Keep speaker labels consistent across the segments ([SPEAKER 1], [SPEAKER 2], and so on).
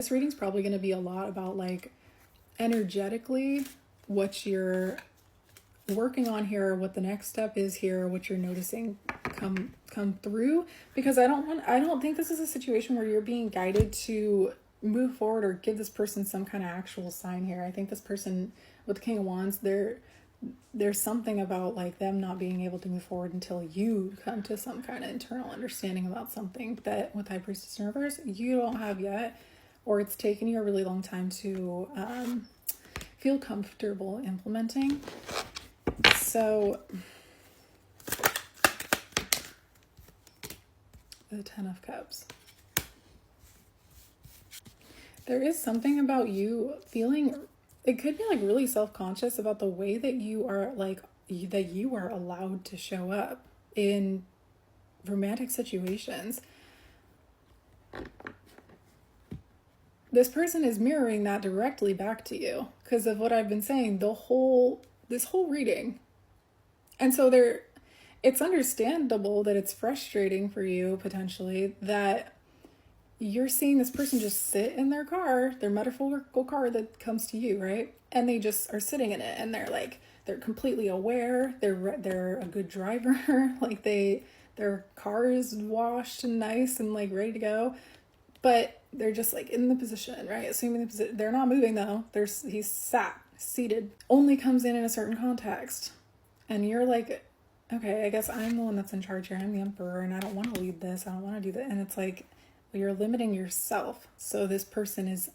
[SPEAKER 1] This reading's probably going to be a lot about like energetically what you're working on here, what the next step is here, what you're noticing come through, because I don't think this is a situation where you're being guided to move forward or give this person some kind of actual sign here. I think this person with the King of Wands, there's something about like them not being able to move forward until you come to some kind of internal understanding about something that with High Priestess in reverse you don't have yet, or it's taken you a really long time to feel comfortable implementing. So the Ten of Cups. There is something about you feeling, it could be like really self-conscious about the way that you are like, that you are allowed to show up in romantic situations. This person is mirroring that directly back to you because of what I've been saying this whole reading. And so it's understandable that it's frustrating for you potentially that you're seeing this person just sit in their car, their metaphorical car that comes to you, right? And they just are sitting in it and they're completely aware, they're a good driver, like their car is washed and nice and like ready to go, but they're just like in the position, right? Assuming the position, they're not moving though. He's seated, only comes in a certain context. And you're like, okay, I guess I'm the one that's in charge here. I'm the emperor and I don't want to lead this. I don't want to do that. And it's like, well, you're limiting yourself. So this person is,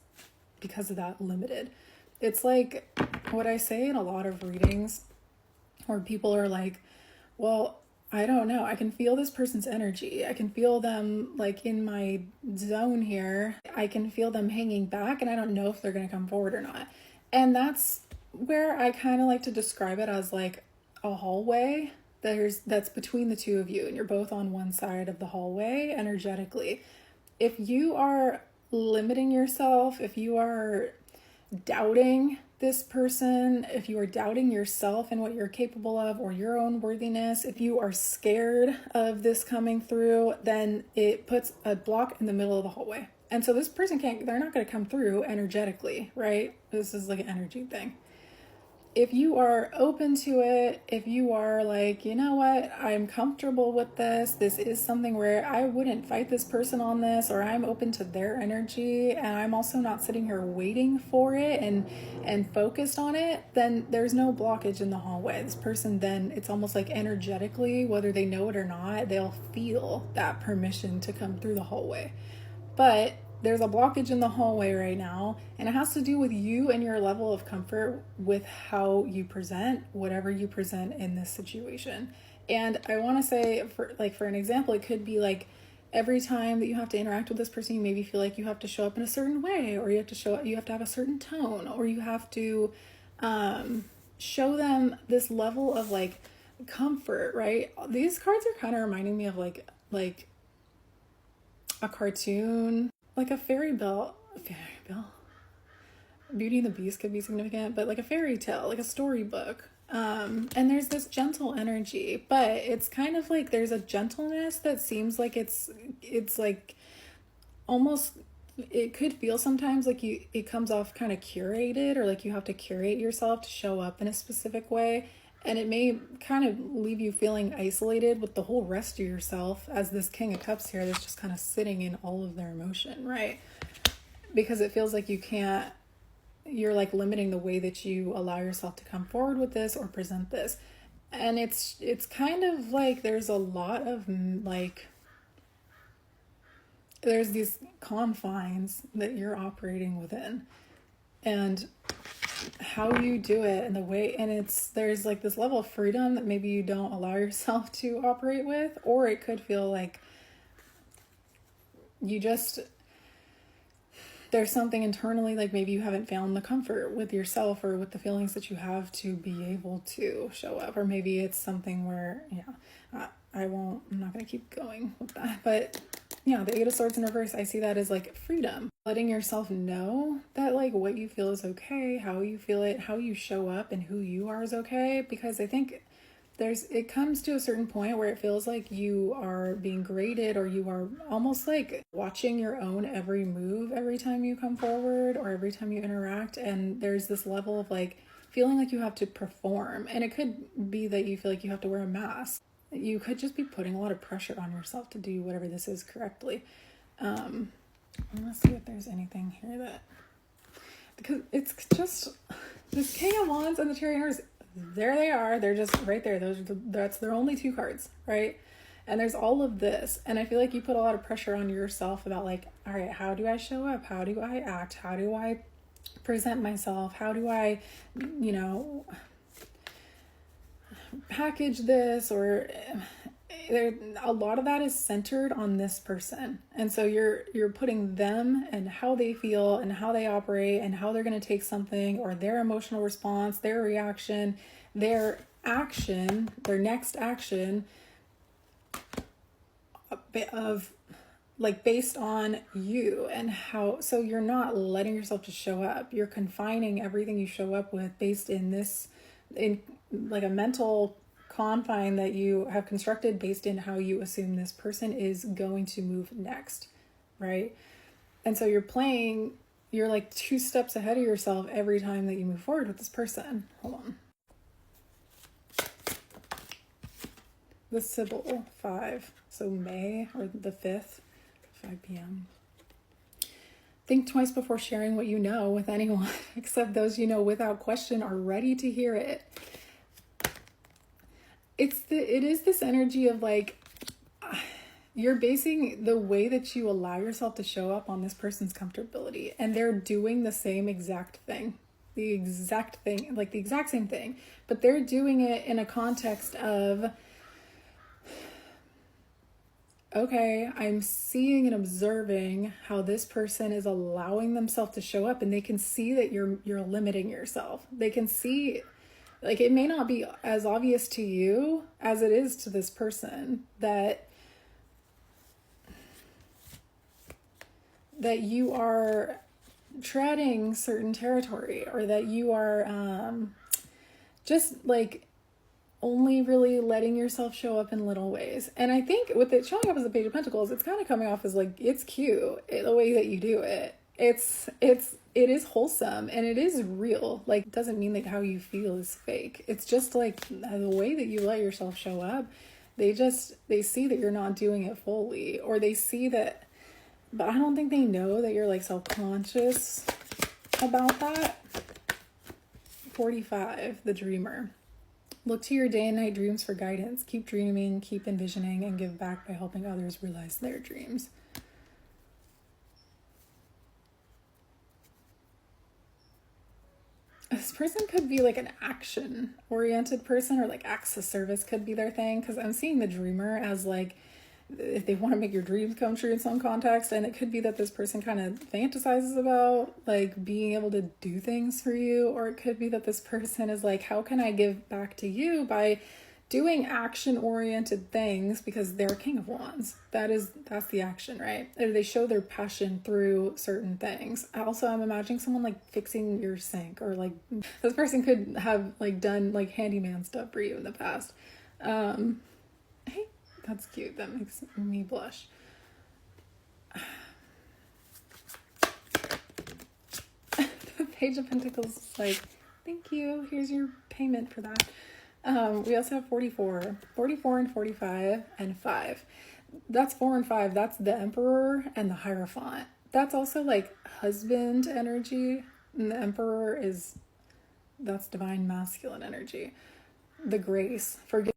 [SPEAKER 1] because of that, limited. It's like what I say in a lot of readings where people are like, well, I don't know. I can feel this person's energy. I can feel them like in my zone here. I can feel them hanging back and I don't know if they're going to come forward or not. And that's where I kind of like to describe it as like a hallway that's between the two of you and you're both on one side of the hallway energetically. If you are limiting yourself, if you are doubting this person, if you are doubting yourself and what you're capable of or your own worthiness, if you are scared of this coming through, then it puts a block in the middle of the hallway. And so this person they're not going to come through energetically, right? This is like an energy thing. If you are open to it, if you are like, you know what, I'm comfortable with this is something where I wouldn't fight this person on this, or I'm open to their energy and I'm also not sitting here waiting for it and focused on it, then there's no blockage in the hallway. This person then, it's almost like energetically, whether they know it or not, they'll feel that permission to come through the hallway. But there's a blockage in the hallway right now, and it has to do with you and your level of comfort with how you present whatever you present in this situation. And I want to say, for an example, it could be like every time that you have to interact with this person, you maybe feel like you have to show up in a certain way, or you have to have a certain tone, or you have to show them this level of like comfort, right? These cards are kind of reminding me of like a cartoon, like a fairy tale. Beauty and the Beast could be significant, but like a fairy tale, like a storybook. And there's this gentle energy, but it's kind of like there's a gentleness that seems like it's like almost, it could feel sometimes like it comes off kind of curated, or like you have to curate yourself to show up in a specific way. And it may kind of leave you feeling isolated with the whole rest of yourself as this King of Cups here that's just kind of sitting in all of their emotion, right? Because it feels like you're like limiting the way that you allow yourself to come forward with this or present this. And it's kind of like there's a lot of like, there's these confines that you're operating within. And how you do it and the way, and there's like this level of freedom that maybe you don't allow yourself to operate with, or it could feel like there's something internally, like maybe you haven't found the comfort with yourself or with the feelings that you have to be able to show up, or maybe it's something where, I'm not going to keep going with that, but yeah, the Eight of Swords in reverse, I see that as like freedom. Letting yourself know that like what you feel is okay, how you feel it, how you show up and who you are is okay. Because I think it comes to a certain point where it feels like you are being graded, or you are almost like watching your own every move every time you come forward or every time you interact. And there's this level of like feeling like you have to perform. And it could be that you feel like you have to wear a mask. You could just be putting a lot of pressure on yourself to do whatever this is correctly. Let's see if there's anything here that, because it's just this King of Wands and the Chariot, there they are. They're just right there. That's their only two cards, right? And there's all of this. And I feel like you put a lot of pressure on yourself about like, all right, how do I show up? How do I act? How do I present myself? How do I, package this? Or a lot of that is centered on this person. And so you're putting them and how they feel and how they operate and how they're going to take something, or their emotional response, their reaction, their action, their next action of like based on you and how. So you're not letting yourself just show up. You're confining everything you show up with based in like a mental confine that you have constructed based in how you assume this person is going to move next, right? And so you're like 2 steps ahead of yourself every time that you move forward with this person. Hold on. The Sybil 5, so May, or the 5th, 5 p.m. Think twice before sharing what you know with anyone, except those you know without question are ready to hear it. It is this energy of like, you're basing the way that you allow yourself to show up on this person's comfortability, and they're doing the same exact thing, like the exact same thing, but they're doing it in a context of, okay, I'm seeing and observing how this person is allowing themselves to show up, and they can see that you're limiting yourself. They can see, like, it may not be as obvious to you as it is to this person that you are treading certain territory, or that you are just like only really letting yourself show up in little ways. And I think with it showing up as the Page of Pentacles, it's kind of coming off as like, it's cute the way that you do it. It is wholesome and it is real. Like, it doesn't mean that how you feel is fake. It's just like the way that you let yourself show up. They see that you're not doing it fully, or they see that, but I don't think they know that you're like self-conscious about that. 45, the Dreamer. Look to your day and night dreams for guidance. Keep dreaming, keep envisioning, and give back by helping others realize their dreams. This person could be like an action-oriented person, or like acts of service could be their thing, because I'm seeing the Dreamer as like, if they want to make your dreams come true in some context. And it could be that this person kind of fantasizes about like being able to do things for you, or it could be that this person is like, how can I give back to you by doing action-oriented things, because they're King of Wands. That's the action, right? They show their passion through certain things. Also, I'm imagining someone like fixing your sink, or like this person could have like done like handyman stuff for you in the past. Hey, that's cute. That makes me blush. The Page of Pentacles is like, thank you. Here's your payment for that. We also have 44 and 45 and 5. That's 4 and 5. That's the Emperor and the Hierophant. That's also like husband energy. And the Emperor that's divine masculine energy. The Grace, forgiveness.